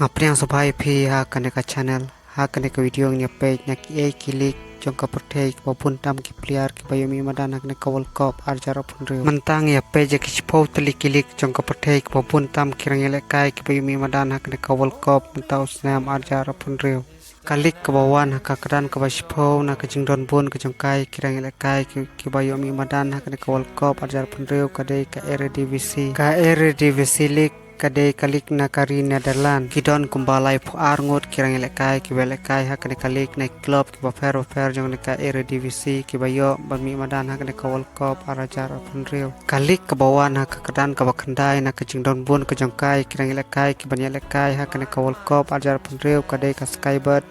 Ngapri yang sobai phi ha kane ka channel ha kane ka video nya page nya ki e kilik jong ka perthei ki babun tam ki player ki bayomi madana kane ka world cup arjara punre mentang ya page ki chpau tli kilik jong ka perthei ki babun tam ki rangele kai ki bayomi madana kane ka world cup mentau snam arjara punre kalik ke bawan ka keran ke basipau na ke jingdon bun ke jongkai kirang elekai ki bayomi madan ha ke world cup arjar punreu kadai ka Eredivisie League kadai kalik na kari Netherlands kidon kumbalai puar ngot kirang elekai ki belekai ha ke kalik na club ki bafer jong ne ka Eredivisie ki bayo bami madan ha ke world cup arjar punreu kalik ke bawan ha ka keran ke bakandai na ke jingdon bun ke jongkai kirang elekai ki banyelekai ha ke world cup arjar punreu kadai ka Skybird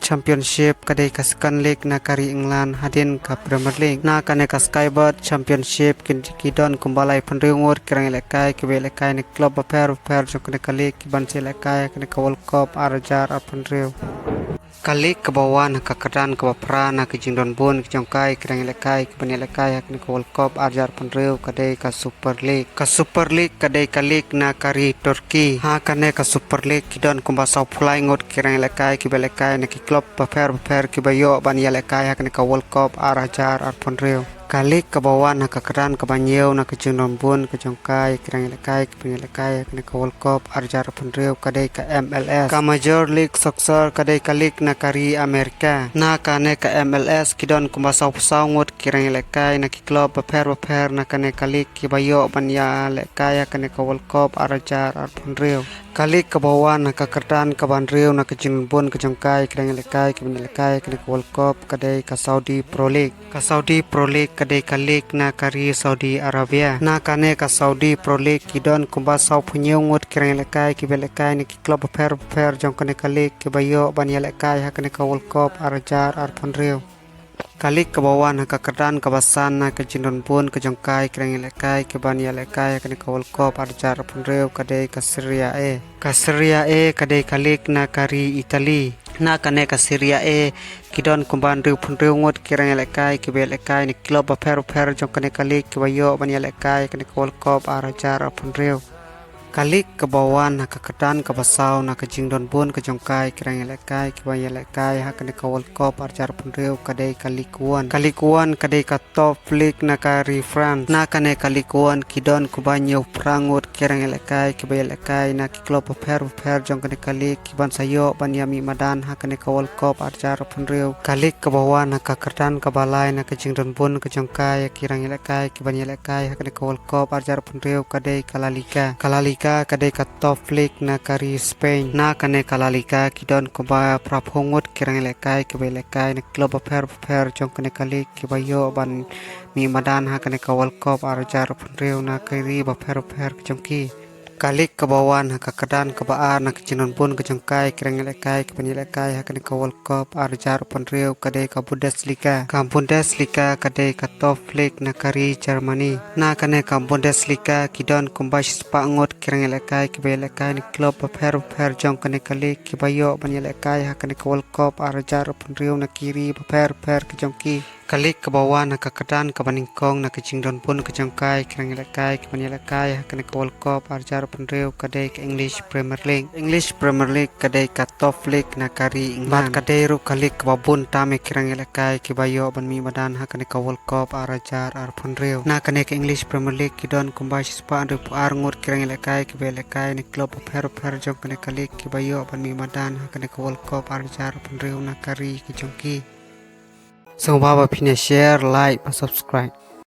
Championship kadai ka Second League na kari England hadin ka Premier League na kane ka Skybird Championship kidon kumbalai punreu ngot kirang elekai ki belekai ni club bafer jong ne kalik ki banselekai kane ka world cup arjar punreu kalik ke bawan ka keran ke bapra na ke jingdon bun ke jongkai kirang elekai ke banyelekai ha ke world cup arjar punreu kadai ka Super League kadai kalik na kari Turki ha kane ka Super League kidon kumbasau pulai ngot kirang elekai ki belekai na ki club bafer ki bayo banyelekai ha ke world cup arjar punreu kalik ke bawan na ka keran ke banyeu na ke jingdon bun ke jongkai kirang elekai ke banyelekai ha ke world cup arjar punreu kadai ka MLS ka Major League Soccer kadai kalik na kari Amerika na kane ka MLS kidon kumbasau pusau ngot kirang elekai na ki club bafer na kane kalik ki bayo banyelekai ha ke world cup arjar punreu kalik ke bawan na ka keran ke banreu na ke jingdon bun ke jongkai kirang elekai ke banyelekai ha ke world cup kadai ka Saudi Pro League kadai kalik na kari Saudi Arabia na kane ka Saudi Pro League kidon kumbasau punyeu ngot kirang elekai ki belekai ni ki club bafer jong kane kalik ki bayo banyelekai ha ke world cup arjar punreu kalik ke bawan ka keran ke basan na ke jingdon bun ke jongkai kirang elekai ke banyelekai ha ke world cup arjar punreu kadai ka Serie A kadai kalik na kari Itali na kane ka Serie A kidon kumban riu punreu ngot kirang elekai ki belekai ni club bafer jong kane kalik ki bayo banyelekai ha ke world cup arjar punreu kalik ke bawan ka keran ke basau na ke jingdon bun ke jongkai kirang elekai ki banyelekai ha ke world cup arjar punreu kadai kalikuan kadai ka Top League na kari France na kane kalikuan kidon kubanyeu prangut kirang elekai ki belekai na ki club bafer jong kane kalik ki bansayo banyami madan ha ke world cup arjar punreu kalik ke bawan ka keran ke balai na ke jingdon bun ke jongkai kirang elekai ki banyelekai ha ke world cup arjar punreu kadai ka La Liga kadai ka Top League na kari Spain na kane ka La Liga kidon kuba praphongut kirang elekai ki belekai na club bafer jong kane kalik ki bayo ban mi madan ha kane ka world cup arjar punreu na kari bafer ki jongki kalik ke bawan ka keran ke baar na ke jingdon bun ke jongkai kirang elekai ke banyelekai ha ke world cup arjar punreu kadai ka Bundesliga kadai ka Top League na kari Germany na kane ka Bundesliga kidon kumbash spangot kirang elekai ke belekai ni club bafer jong kane kalik ki bayo banyelekai ha ke world cup arjar punreu na kiri bafer ki jongki kalik ke bawan ka keran ke baningkong na ke jingdon bun ke jongkai kirang elekai ke banyelekai ha ke world cup arjar punreu kadai ke English Premier League kadai ka Top League na kari England kadai ru kalik ke babun tame kirang elekai ki bayo banmi madan ha ke world cup arjar punreu na kane ke English Premier League kidon kumbash spa ru puar ngot kirang elekai ki belekai ni club bafer jong kane kalik ki bayo banmi madan ha ke world cup arjar punreu na kari ki jongki. So baba pine share, like, and subscribe.